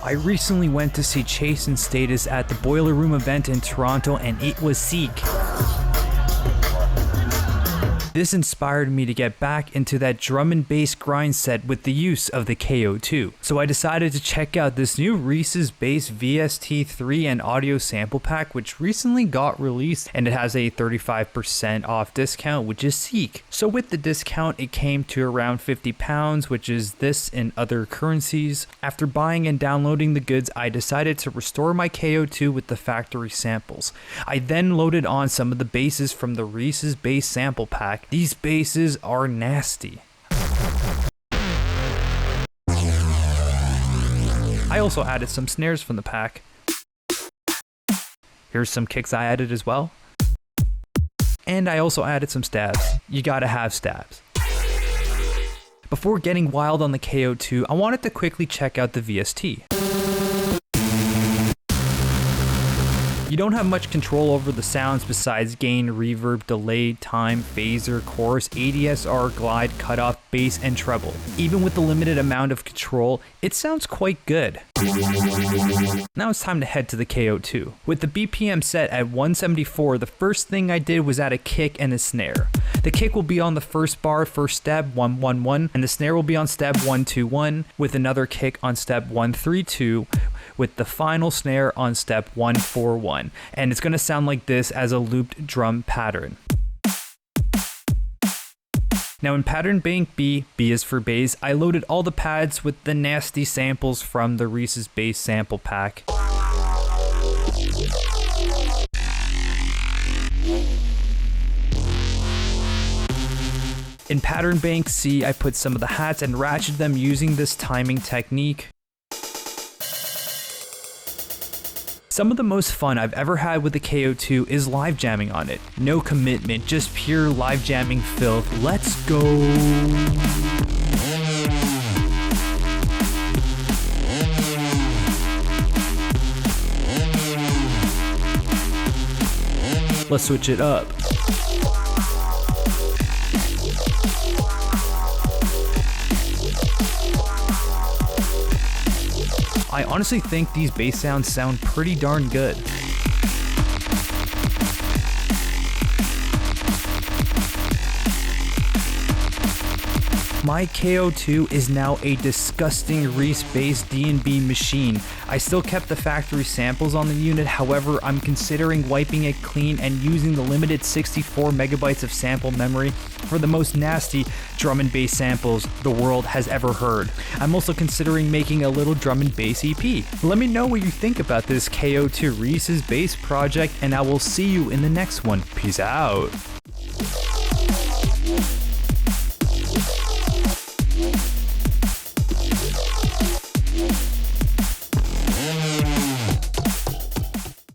I recently went to see Chase and Status at the Boiler Room event in Toronto, and it was sick. This inspired me to get back into that drum and bass grind set with the use of the K.O.II. So I decided to check out this new Reese's Bass VST3 and audio sample pack, which recently got released, and it has a 35% off discount, which is sick. So with the discount, it came to around £50, which is this in other currencies. After buying and downloading the goods, I decided to restore my K.O.II with the factory samples. I then loaded on some of the basses from the Reese's Bass sample pack. These basses are nasty. I also added some snares from the pack. Here's some kicks I added as well. And I also added some stabs. You gotta have stabs. Before getting wild on the K.O.II, I wanted to quickly check out the VST. You don't have much control over the sounds besides gain, reverb, delay, time, phaser, chorus, ADSR, glide, cutoff, bass, and treble. Even with the limited amount of control, it sounds quite good. Now it's time to head to the K.O.II. With the BPM set at 174, the first thing I did was add a kick and a snare. The kick will be on the first bar, first step 111, and the snare will be on step 121, with another kick on step 132, with the final snare on step 141, and it's going to sound like this as a looped drum pattern. Now in pattern bank B, B is for bass, I loaded all the pads with the nasty samples from the Reese's Bass sample pack. In pattern bank C, I put some of the hats and ratcheted them using this timing technique. Some of the most fun I've ever had with the K.O.II is live jamming on it. No commitment, just pure live jamming filth. Let's go! Let's switch it up. I honestly think these bass sounds sound pretty darn good. My K.O.II is now a disgusting Reese Bass D&B machine. I still kept the factory samples on the unit, however, I'm considering wiping it clean and using the limited 64 megabytes of sample memory for the most nasty drum and bass samples the world has ever heard. I'm also considering making a little drum and bass EP. Let me know what you think about this K.O.II Reese's Bass project, and I will see you in the next one. Peace out.